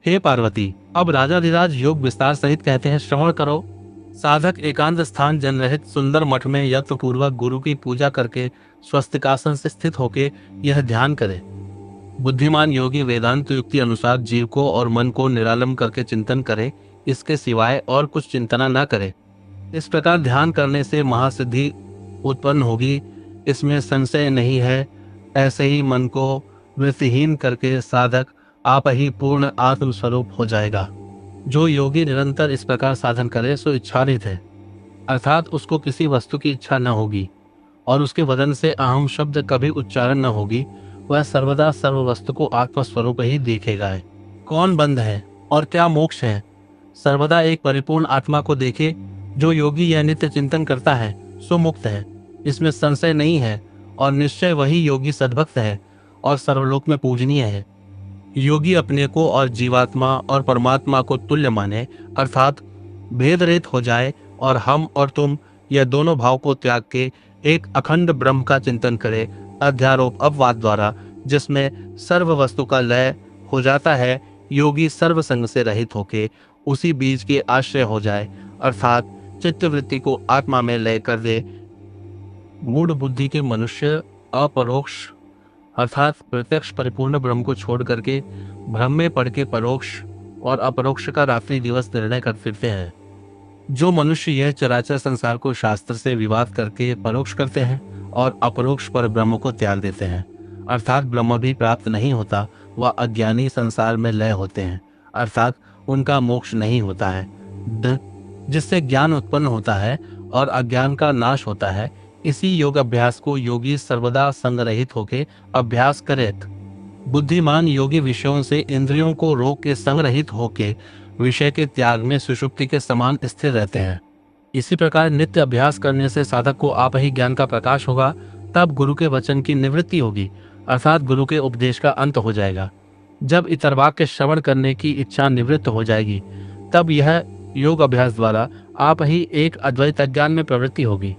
हे पार्वती, अब राजाधिराज योग विस्तार सहित कहते हैं, श्रवण करो। साधक एकांत स्थान जन रहित सुंदर मठ में यत्न पूर्वक गुरु की पूजा करके स्वस्तिकासन से स्थित होके यह ध्यान करे। बुद्धिमान योगी वेदांत युक्ति अनुसार जीव को और मन को निरालंब करके चिंतन करे, इसके सिवाय और कुछ चिंतना न करे। इस प्रकार ध्यान करने से महासिद्धि उत्पन्न होगी, इसमें संशय नहीं है। ऐसे ही मन को वृत्तिहीन करके साधक आप ही पूर्ण आत्म स्वरूप हो जाएगा। जो योगी निरंतर इस प्रकार साधन करे सो इच्छारहित है, अर्थात उसको किसी वस्तु की इच्छा न होगी और उसके वदन से अहम शब्द कभी उच्चारण न होगी। वह सर्वदा सर्व वस्तु को आत्म स्वरूप ही देखेगा। कौन बंध है और क्या मोक्ष है? सर्वदा एक परिपूर्ण आत्मा को देखे। जो योगी यह नित्य चिंतन करता है सो मुक्त है, इसमें संशय नहीं है। और निश्चय वही योगी सद्भक्त है और सर्वलोक में पूजनीय है। योगी अपने को और जीवात्मा और परमात्मा को तुल्य माने, अर्थात भेद रहित हो जाए और हम और तुम यह दोनों भाव को त्याग के एक अखंड ब्रह्म का चिंतन करे, अध्यारोप अपवाद द्वारा, जिसमें सर्व वस्तु का लय हो जाता है। योगी सर्व संग से रहित होके उसी बीज के आश्रय हो जाए, अर्थात चित्तवृत्ति को आत्मा में लय कर दे। मूढ़ बुद्धि के मनुष्य अपरोक्ष अर्थात प्रत्यक्ष परिपूर्ण ब्रह्म को छोड़ करके भ्रम में पड़ के परोक्ष और अपरोक्ष का रात्रि दिवस निर्णय कर फिरते हैं। जो मनुष्य यह चराचर संसार को शास्त्र से विवाद करके परोक्ष करते हैं और अपरोक्ष पर ब्रह्म को त्याग देते हैं, अर्थात ब्रह्म भी प्राप्त नहीं होता, वह अज्ञानी संसार में लय होते हैं, अर्थात उनका मोक्ष नहीं होता है। जिससे ज्ञान उत्पन्न होता है और अज्ञान का नाश होता है। इसी योग अभ्यास को योगी सर्वदा संग रहित होके अभ्यास करे। बुद्धिमान योगी विषयों से इंद्रियों को रोक के संग रहित होके विषय के त्याग में सुषुप्ति के समान स्थिर रहते हैं। इसी प्रकार नित्य अभ्यास करने से साधक को आप ही ज्ञान का प्रकाश होगा। तब गुरु के वचन की निवृत्ति होगी, अर्थात गुरु के उपदेश का अंत हो जाएगा। जब इतरवाक के श्रवण करने की इच्छा निवृत्त हो जाएगी, तब यह योग अभ्यास द्वारा आप ही एक अद्वैत ज्ञान में प्रवृत्ति होगी।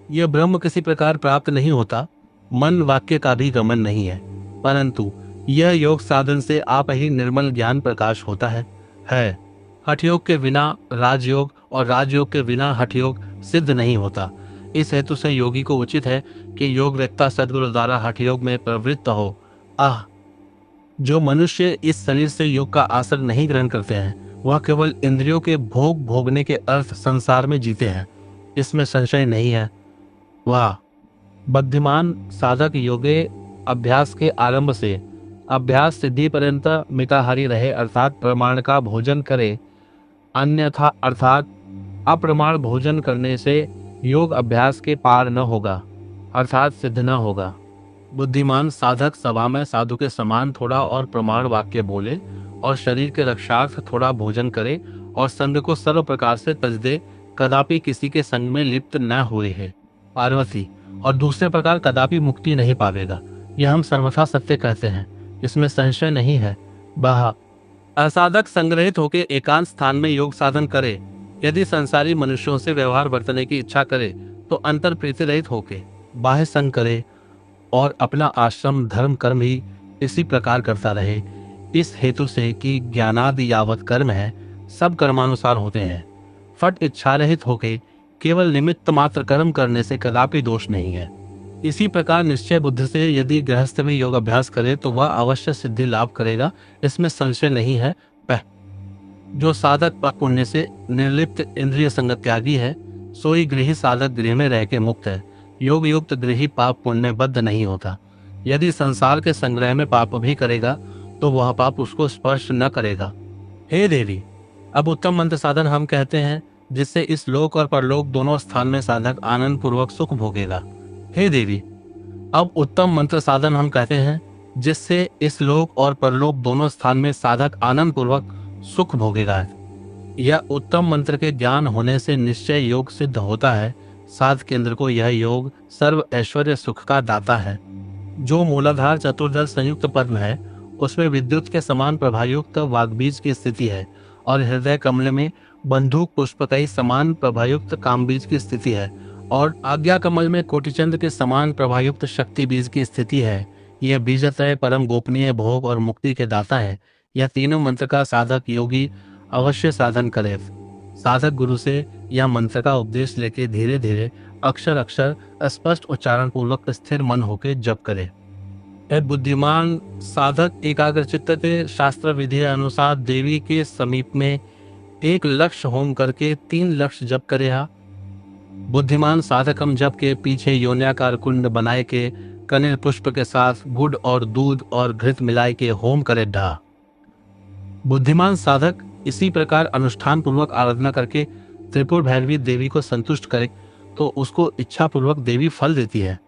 यह ब्रह्म किसी प्रकार प्राप्त नहीं होता, मन वाक्य का भी गमन नहीं है, परंतु यह योग साधन से आप ही निर्मल ज्ञान प्रकाश होता है। हठयोग के बिना राजयोग और राजयोग के बिना हठयोग सिद्ध नहीं होता। इस हेतु से योगी को उचित है कि योग वेत्ता सद्गुरु द्वारा हठयोग में प्रवृत्त हो। जो मनुष्य इस शरीर से योग का आश्रय नहीं ग्रहण करते हैं, वह केवल इंद्रियों के भोग भोगने के अर्थ संसार में जीते हैं, इसमें संशय नहीं है। वह बुद्धिमान साधक योगे अभ्यास के आरंभ से अभ्यास सिद्धि पर्यंत मिताहारी रहे, अर्थात प्रमाण का भोजन करे। अन्यथा अर्थात अप्रमाण भोजन करने से योग अभ्यास के पार न होगा, अर्थात सिद्ध न होगा। बुद्धिमान साधक सभा में साधु के समान थोड़ा और प्रमाण वाक्य बोले और शरीर के रक्षार्थ थोड़ा भोजन करे और संग को सर्व प्रकार से तज दे, कदापि किसी के संग में लिप्त न हुए है पार्वती, और दूसरे प्रकार कदापि मुक्ति नहीं पावेगा। यह हम सर्वथा सत्य कहते हैं, इसमें संशय नहीं है। असाधक संग्रहित होकर एकांत स्थान में योग साधन करे। यदि संसारी मनुष्यों से व्यवहार बरतने की इच्छा करे तो अंतर प्रीति रहित होके बाह्य संग करे और अपना आश्रम धर्म कर्म ही इसी प्रकार करता रहे। इस हेतु से कि ज्ञानादि यावत कर्म है सब कर्मानुसार होते हैं। फट इच्छा रहित होके केवल निमित्त मात्र कर्म करने से कदापि दोष नहीं है। इसी प्रकार निश्चय बुद्धि से यदि गृहस्थ में योग अभ्यास करे तो वह अवश्य सिद्धि लाभ करेगा, इसमें संशय नहीं है। जो साधक पाप पुण्य से निर्लिप्त इंद्रिय संग त्यागी है, सोई गृही साधक गृह में रह के मुक्त है। योग युक्त गृही पाप पुण्य बद्ध नहीं होता। यदि संसार के संग्रह में पाप भी करेगा तो वह पाप उसको स्पर्श न करेगा। हे देवी, अब उत्तम मंत्र साधन हम कहते हैं जिससे इस लोक और परलोक दोनों स्थान में साधक आनंद पूर्वक सुख भोगेगा। हे देवी, अब उत्तम मंत्र साधन हम कहते हैं जिससे इस लोक और परलोक दोनों स्थान में साधक आनंद पूर्वक सुख भोगेगा। यह उत्तम मंत्र के ज्ञान होने से निश्चय योग सिद्ध होता है। साध केंद्र को यह योग सर्व ऐश्वर्य सुख का दाता है। जो मूलाधार चतुर्दल संयुक्त पद्म है उसमें विद्युत के समान प्रभायुक्त वाग्बीज की स्थिति है और हृदय कमल में बंदूक पुष्पकई समान प्रभायुक्त कामबीज की स्थिति है और आज्ञा कमल में कोटिचंद्र के समान प्रभायुक्त शक्ति बीज की स्थिति है। यह बीजत्रय परम गोपनीय भोग और मुक्ति के दाता है। यह तीनों मंत्र का साधक योगी अवश्य साधन करे। साधक गुरु से यह मंत्र का उपदेश लेके धीरे धीरे अक्षर अक्षर स्पष्ट उच्चारण पूर्वक स्थिर मन होकर जप करे। एक बुद्धिमान साधक एकाग्रचित्त से शास्त्र विधि अनुसार देवी के समीप में एक लक्ष्य होम करके 3 लक्ष्य जप करे। बुद्धिमान साधक हम जप के पीछे योन्याकार कुंड बनाए के कनेर पुष्प के साथ गुड़ और दूध और घृत मिलाए के होम करे ढा। बुद्धिमान साधक इसी प्रकार अनुष्ठान पूर्वक आराधना करके त्रिपुर भैरवी देवी को संतुष्ट करे तो उसको इच्छा पूर्वक देवी फल देती है।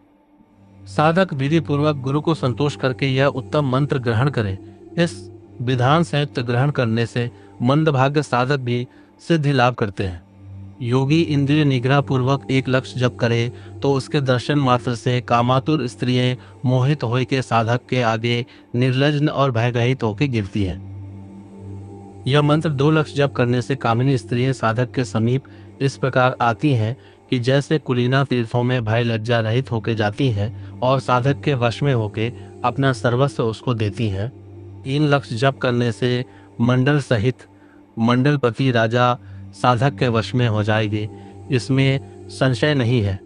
साधक विधि पूर्वक गुरु को संतोष करके यह उत्तम मंत्र ग्रहण करे। इस विधान संयुक्त ग्रहण करने से मंदभाग्य साधक भी सिद्धि लाभ करते हैं। योगी इंद्रिय निग्रह पूर्वक एक लक्ष्य जप करे तो उसके दर्शन मात्र से कामातुर स्त्रियां मोहित होकर के साधक के आगे निर्लज्ज और भयरहित होकर गिरती हैं। यह मंत्र 2 लक्ष्य जप करने से कामिनी स्त्रियां साधक के समीप इस प्रकार आती हैं कि जैसे कुलीना तीर्थों में भय लज्जा रहित होकर जाती है और साधक के वश में होकर अपना सर्वस्व उसको देती हैं। 3 लक्ष्य जप करने से मंडल सहित मंडलपति राजा साधक के वश में हो जाएगी, इसमें संशय नहीं है।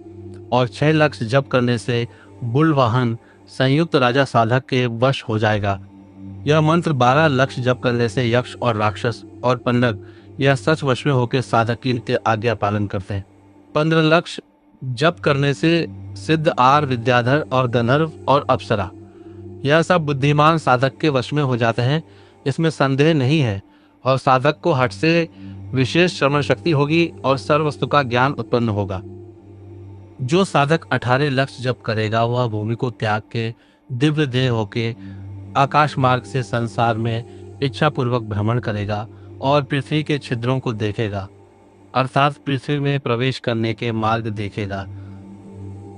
और 6 लक्ष्य जप करने से बुल वाहन संयुक्त राजा साधक के वश हो जाएगा। यह मंत्र 12 लक्ष्य जप करने से यक्ष और राक्षस और पन्नग यह सच वश में होकर साधक की नित्य आज्ञा पालन करते हैं। 15 लक्ष्य जप करने से सिद्ध आर विद्याधर और गंधर्व और अप्सरा यह सब बुद्धिमान साधक के वश में हो जाते हैं, इसमें संदेह नहीं है। और साधक को हठ से विशेष श्रवण शक्ति होगी और सर्व वस्तु का ज्ञान उत्पन्न होगा। जो साधक 18 लक्ष्य जप करेगा वह भूमि को त्याग के दिव्य देह होके आकाश मार्ग से संसार में इच्छा पूर्वक भ्रमण करेगा और पृथ्वी के छिद्रों को देखेगा, अर्थात पृथ्वी में प्रवेश करने के मार्ग देखेगा।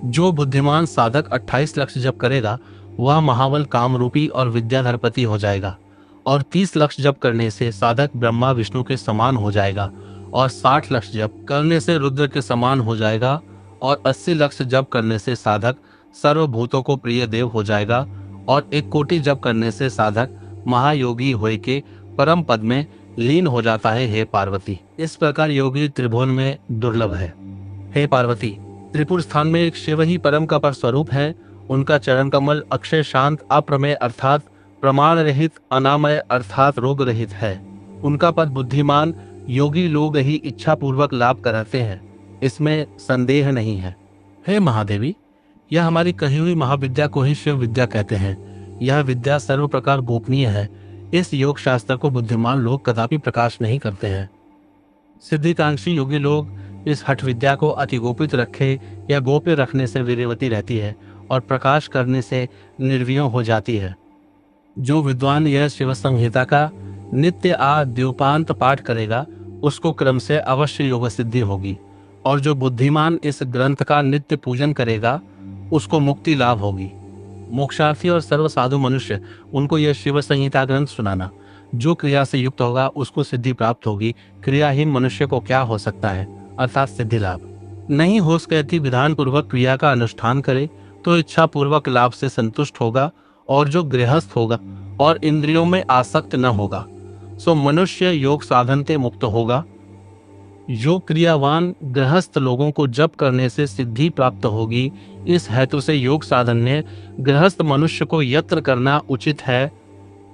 जो बुद्धिमान साधक 28 लक्ष्य जप करेगा वह महाबल कामरूपी और विद्याधरपति हो जाएगा। और 30 लक्ष्य जप करने से साधक ब्रह्मा विष्णु के समान हो जाएगा। और 60 लक्ष्य जप करने से रुद्र के समान हो जाएगा। और 80 लक्ष्य जप करने से साधक सर्वभूतों को प्रिय देव हो जाएगा। और 1 कोटि जप करने से साधक महायोगी होय के परम पद में लीन हो जाता है। हे पार्वती, इस प्रकार योगी त्रिभुवन में दुर्लभ है। हे पार्वती, त्रिपुर स्थान में एक शिव ही परम का पर स्वरूप है। उनका चरण कमल अक्षय शांत अप्रमेय अर्थात प्रमाण रहित अनामय अर्थात रोग रहित है। उनका पद बुद्धिमान योगी लोग ही इच्छा पूर्वक लाभ कराते हैं, इसमें संदेह नहीं है। हे महादेवी, यह हमारी कही हुई महाविद्या को ही शिव विद्या कहते हैं। यह विद्या सर्व प्रकार गोपनीय है। इस योग शास्त्र को बुद्धिमान लोग कदापि प्रकाश नहीं करते हैं। सिद्धिकांक्षी योगी लोग इस हठ विद्या को अति गोपित रखे या गोप्य रखने से वीर्यवती रहती है और प्रकाश करने से निर्वियों हो जाती है। जो विद्वान यह शिव संहिता का नित्य द्योपांत पाठ करेगा उसको क्रम से अवश्य योग सिद्धि होगी। और जो बुद्धिमान इस ग्रंथ का नित्य पूजन करेगा उसको मुक्ति लाभ होगी। मोक्षार्थी और सर्व साधु मनुष्य उनको यह शिव संहिता ग्रंथ सुनाना। जो क्रिया से युक्त होगा उसको सिद्धि प्राप्त होगी। क्रियाहीन मनुष्य को क्या हो सकता है, अर्थात सिद्धि लाभ नहीं हो सकती। विधान पूर्वक क्रिया का अनुष्ठान करे तो इच्छा पूर्वक लाभ से संतुष्ट होगा। और जो गृहस्थ होगा और इंद्रियों में आसक्त न होगा सो मनुष्य योग साधन से मुक्त होगा। जो क्रियावान गृहस्थ लोगों को जप करने से सिद्धि प्राप्त होगी। इस हेतु से योग साधन ने गृहस्थ मनुष्य को यत्न करना उचित है।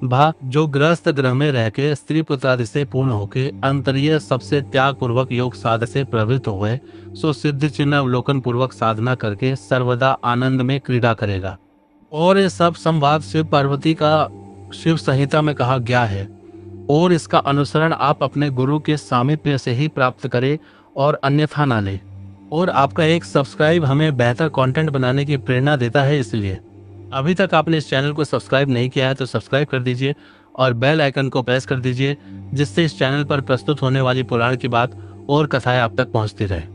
जो गृहस्थ ग्रह में रह के स्त्री पुत्रादि से पूर्ण होके अंतरीय सबसे त्याग पूर्वक योग साधन से प्रवृत्त हुए सो सिद्ध चिन्ह अवलोकन पूर्वक साधना करके सर्वदा आनंद में क्रीड़ा करेगा। और ये सब संवाद शिव पार्वती का शिव संहिता में कहा गया है। और इसका अनुसरण आप अपने गुरु के सामीप्य से ही प्राप्त करें और अन्यथा ना ले। और आपका एक सब्सक्राइब हमें बेहतर कंटेंट बनाने की प्रेरणा देता है, इसलिए अभी तक आपने इस चैनल को सब्सक्राइब नहीं किया है तो सब्सक्राइब कर दीजिए और बेल आइकन को प्रेस कर दीजिए, जिससे इस चैनल पर प्रस्तुत होने वाली पुराण की बात और कथाएं आप तक पहुंचती रहे।